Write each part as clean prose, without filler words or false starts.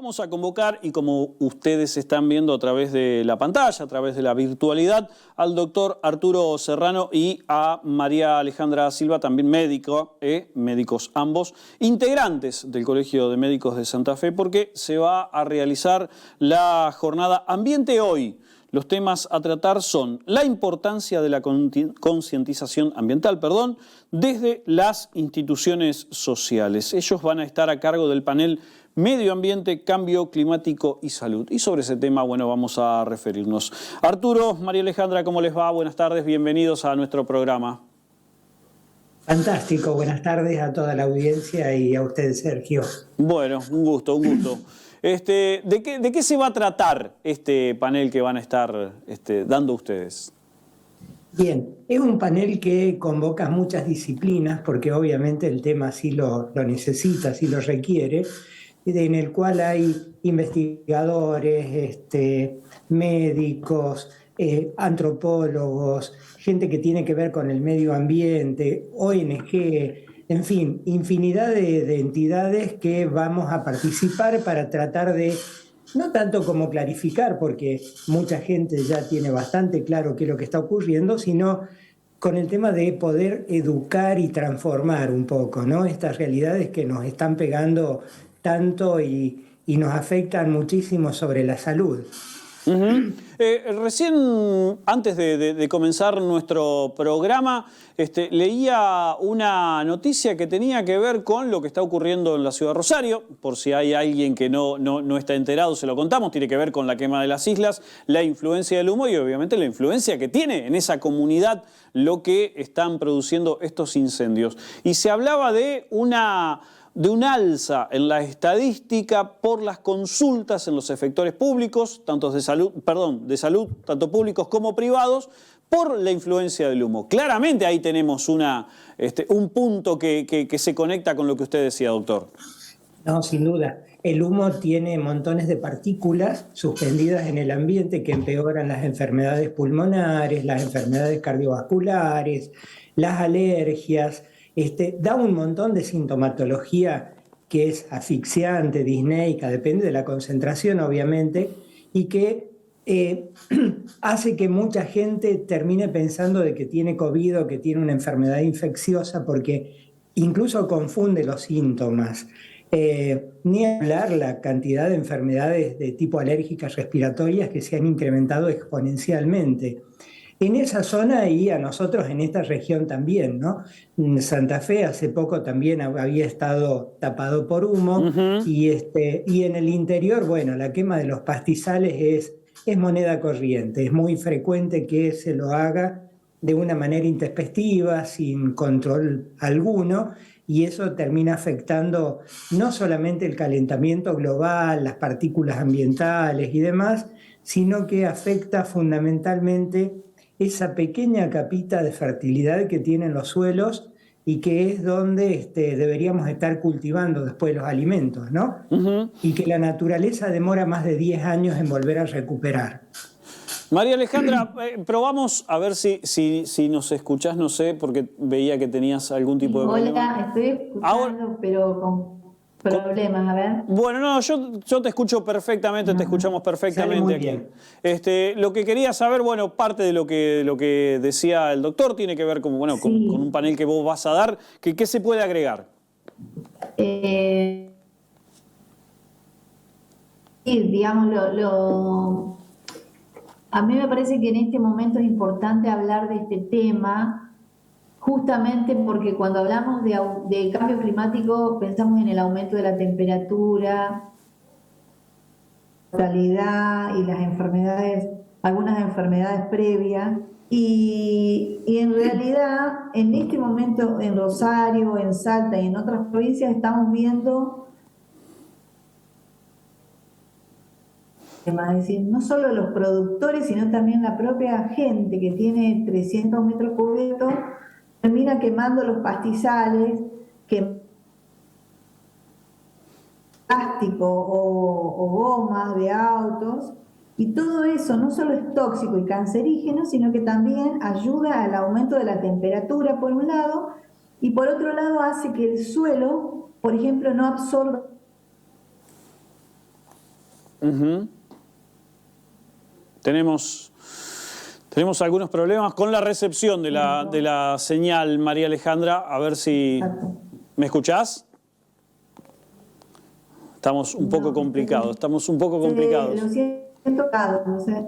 Vamos a convocar, y como ustedes están viendo a través de la pantalla, a través de la virtualidad, al doctor Arturo Serrano y a María Alejandra Silva, también médico, médicos ambos, integrantes del Colegio de Médicos de Santa Fe, porque se va a realizar la jornada Ambiente Hoy. Los temas a tratar son la importancia de la concientización ambiental, desde las instituciones sociales. Ellos van a estar a cargo del panel Medio Ambiente, Cambio Climático y Salud. Y sobre ese tema, bueno, vamos a referirnos. Arturo, María Alejandra, ¿cómo les va? Buenas tardes, bienvenidos a nuestro programa. Fantástico, buenas tardes a toda la audiencia y a usted, Sergio. Bueno, un gusto, un gusto. ¿De qué se va a tratar este panel que van a estar dando ustedes? Bien, es un panel que convoca muchas disciplinas porque obviamente el tema así lo necesita, así lo requiere, en el cual hay investigadores, médicos, antropólogos, gente que tiene que ver con el medio ambiente, ONG, en fin, infinidad de entidades que vamos a participar para tratar de, no tanto como clarificar, porque mucha gente ya tiene bastante claro qué es lo que está ocurriendo, sino con el tema de poder educar y transformar un poco, ¿no? Estas realidades que nos están pegando tanto y nos afectan muchísimo sobre la salud. Recién, antes de comenzar nuestro programa, leía una noticia que tenía que ver con lo que está ocurriendo en la ciudad de Rosario. Por si hay alguien que no está enterado, se lo contamos. Tiene que ver con la quema de las islas, la influencia del humo y obviamente la influencia que tiene en esa comunidad lo que están produciendo estos incendios. Y se hablaba de un alza en la estadística por las consultas en los efectores públicos, de salud, tanto públicos como privados, por la influencia del humo. Claramente ahí tenemos un punto que se conecta con lo que usted decía, doctor. No, sin duda. El humo tiene montones de partículas suspendidas en el ambiente que empeoran las enfermedades pulmonares, las enfermedades cardiovasculares, las alergias. Da un montón de sintomatología que es asfixiante, disneica, depende de la concentración obviamente, y que hace que mucha gente termine pensando de que tiene COVID o que tiene una enfermedad infecciosa porque incluso confunde los síntomas. Ni hablar la cantidad de enfermedades de tipo alérgicas respiratorias que se han incrementado exponencialmente. En esa zona y a nosotros en esta región también, ¿no? Santa Fe hace poco también había estado tapado por humo y en el interior, bueno, la quema de los pastizales es moneda corriente, es muy frecuente que se lo haga de una manera intempestiva, sin control alguno, y eso termina afectando no solamente el calentamiento global, las partículas ambientales y demás, sino que afecta fundamentalmente esa pequeña capita de fertilidad que tienen los suelos y que es donde deberíamos estar cultivando después los alimentos, ¿no? Y que la naturaleza demora más de 10 años en volver a recuperar. María Alejandra, probamos a ver si nos escuchás, no sé, porque veía que tenías algún tipo de problema. Hola, estoy escuchando, pero con problemas, a ver. Bueno, no, yo te escucho perfectamente, te escuchamos perfectamente aquí. Bien. Lo que quería saber, bueno, parte de lo que decía el doctor tiene que ver con un panel que vos vas a dar. ¿Qué se puede agregar? Digamos, a mí me parece que en este momento es importante hablar de este tema, justamente porque cuando hablamos de cambio climático pensamos en el aumento de la temperatura, la mortalidad y las enfermedades, algunas enfermedades previas, y en realidad en este momento en Rosario, en Salta y en otras provincias estamos viendo, es decir, no solo los productores, sino también la propia gente que tiene 300 metros cubiertos, termina quemando los pastizales, plástico o gomas de autos, y todo eso no solo es tóxico y cancerígeno, sino que también ayuda al aumento de la temperatura por un lado, y por otro lado hace que el suelo, por ejemplo, no absorba Ujú. Tenemos algunos problemas con la recepción de la señal, María Alejandra. A ver si... ¿Me escuchás? Estamos un poco complicados. Lo siento, no sé.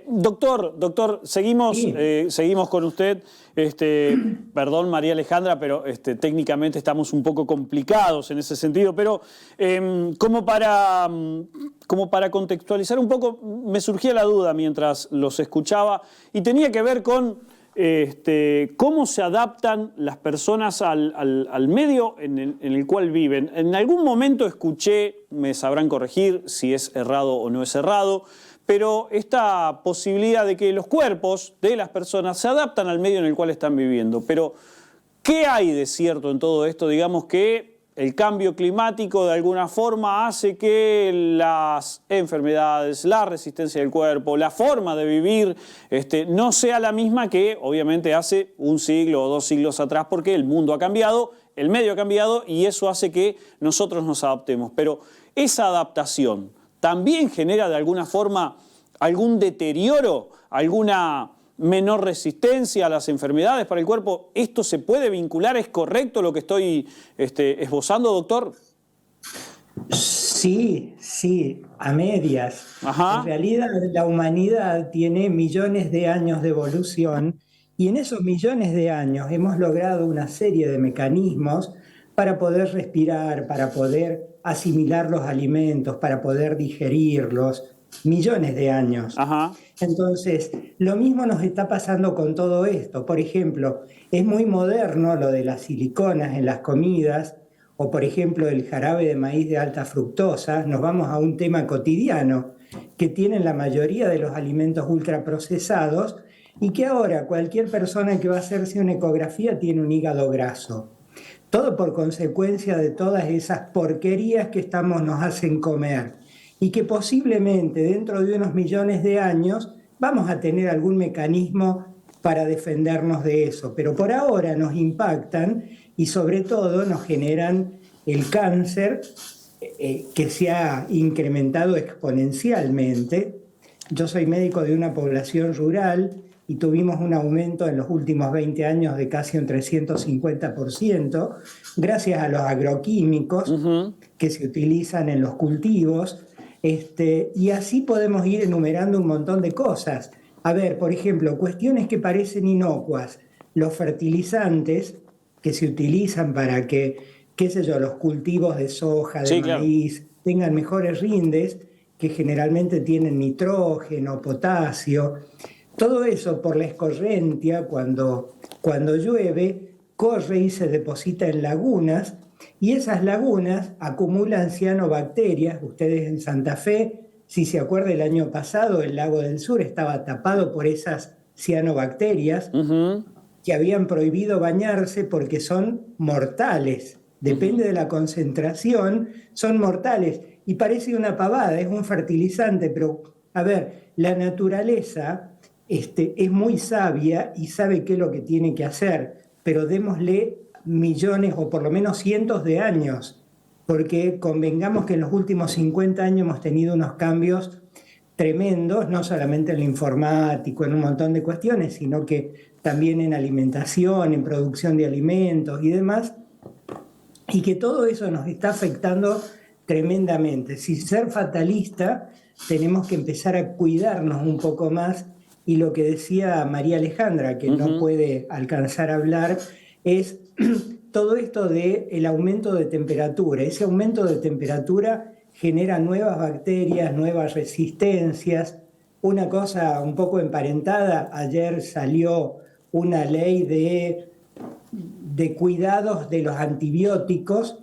Doctor, seguimos, Sí. seguimos con usted. Perdón, María Alejandra, pero técnicamente estamos un poco complicados en ese sentido. Pero como para contextualizar un poco, me surgía la duda mientras los escuchaba y tenía que ver con cómo se adaptan las personas al medio en el cual viven. En algún momento escuché, me sabrán corregir si es errado o no es errado, pero esta posibilidad de que los cuerpos de las personas se adaptan al medio en el cual están viviendo. Pero, ¿qué hay de cierto en todo esto? Digamos que el cambio climático de alguna forma hace que las enfermedades, la resistencia del cuerpo, la forma de vivir no sea la misma que obviamente hace un siglo o 2 siglos atrás, porque el mundo ha cambiado, el medio ha cambiado y eso hace que nosotros nos adaptemos. Pero esa adaptación también genera de alguna forma algún deterioro, alguna menor resistencia a las enfermedades para el cuerpo. ¿Esto se puede vincular? ¿Es correcto lo que estoy esbozando, doctor? Sí, a medias. Ajá. En realidad, la humanidad tiene millones de años de evolución y en esos millones de años hemos logrado una serie de mecanismos para poder respirar, para poder asimilar los alimentos, para poder digerirlos, millones de años. Ajá. Entonces, lo mismo nos está pasando con todo esto. Por ejemplo, es muy moderno lo de las siliconas en las comidas, o por ejemplo el jarabe de maíz de alta fructosa. Nos vamos a un tema cotidiano que tienen la mayoría de los alimentos ultraprocesados y que ahora cualquier persona que va a hacerse una ecografía tiene un hígado graso. Todo por consecuencia de todas esas porquerías que nos hacen comer y que posiblemente dentro de unos millones de años vamos a tener algún mecanismo para defendernos de eso, pero por ahora nos impactan y sobre todo nos generan el cáncer que se ha incrementado exponencialmente. Yo soy médico de una población rural y tuvimos un aumento en los últimos 20 años de casi un 350%, gracias a los agroquímicos que se utilizan en los cultivos, y así podemos ir enumerando un montón de cosas. A ver, por ejemplo, cuestiones que parecen inocuas, los fertilizantes que se utilizan para que, qué sé yo, los cultivos de soja, de maíz, tengan mejores rindes, que generalmente tienen nitrógeno, potasio. Todo eso por la escorrentia, cuando llueve, corre y se deposita en lagunas, y esas lagunas acumulan cianobacterias. Ustedes en Santa Fe, si se acuerda, el año pasado el lago del Sur estaba tapado por esas cianobacterias que habían prohibido bañarse porque son mortales. Depende de la concentración, son mortales. Y parece una pavada, es un fertilizante, pero a ver, la naturaleza es muy sabia y sabe qué es lo que tiene que hacer, pero démosle millones o por lo menos cientos de años, porque convengamos que en los últimos 50 años hemos tenido unos cambios tremendos, no solamente en lo informático, en un montón de cuestiones, sino que también en alimentación, en producción de alimentos y demás, y que todo eso nos está afectando tremendamente. Sin ser fatalista, tenemos que empezar a cuidarnos un poco más, y lo que decía María Alejandra, que no puede alcanzar a hablar, es todo esto del aumento de temperatura. Ese aumento de temperatura genera nuevas bacterias, nuevas resistencias. Una cosa un poco emparentada, ayer salió una ley de cuidados de los antibióticos,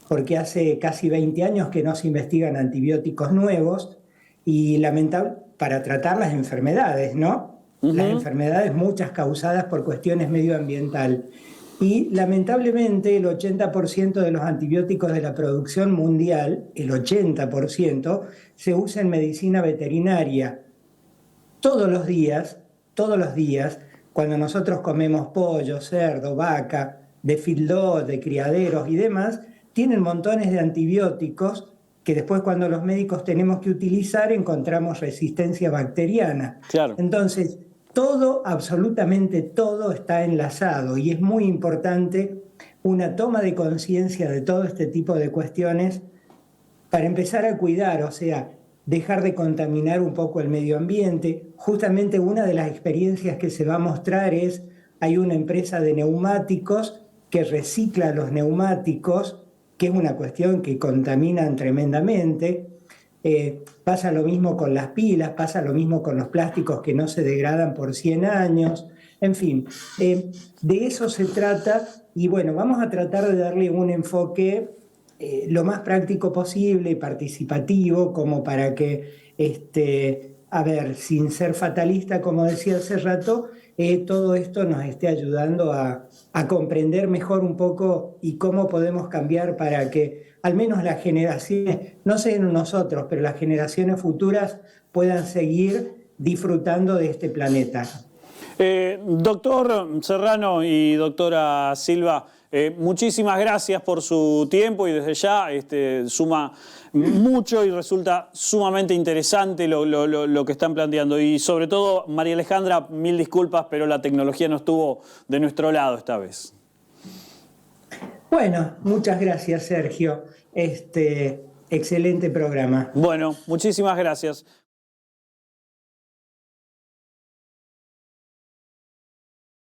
porque hace casi 20 años que no se investigan antibióticos nuevos, y para tratar las enfermedades, ¿no? Las enfermedades, muchas causadas por cuestiones medioambientales. Y lamentablemente el 80% de los antibióticos de la producción mundial, el 80%, se usa en medicina veterinaria. Todos los días, cuando nosotros comemos pollo, cerdo, vaca, de feedlot, de criaderos y demás, tienen montones de antibióticos que después cuando los médicos tenemos que utilizar encontramos resistencia bacteriana. Claro. Entonces, todo, absolutamente todo está enlazado y es muy importante una toma de conciencia de todo este tipo de cuestiones para empezar a cuidar, o sea, dejar de contaminar un poco el medio ambiente. Justamente una de las experiencias que se va a mostrar es, hay una empresa de neumáticos que recicla los neumáticos, que es una cuestión que contaminan tremendamente. Pasa lo mismo con las pilas, pasa lo mismo con los plásticos que no se degradan por 100 años. En fin, de eso se trata y bueno, vamos a tratar de darle un enfoque lo más práctico posible y participativo, como para que, a ver, sin ser fatalista, como decía hace rato, todo esto nos esté ayudando a comprender mejor un poco y cómo podemos cambiar para que al menos las generaciones, no sé nosotros, pero las generaciones futuras puedan seguir disfrutando de este planeta. Doctor Serrano y doctora Silva, muchísimas gracias por su tiempo y desde ya suma mucho y resulta sumamente interesante lo que están planteando. Y sobre todo, María Alejandra, mil disculpas, pero la tecnología no estuvo de nuestro lado esta vez. Bueno, muchas gracias, Sergio. Excelente programa. Bueno, muchísimas gracias.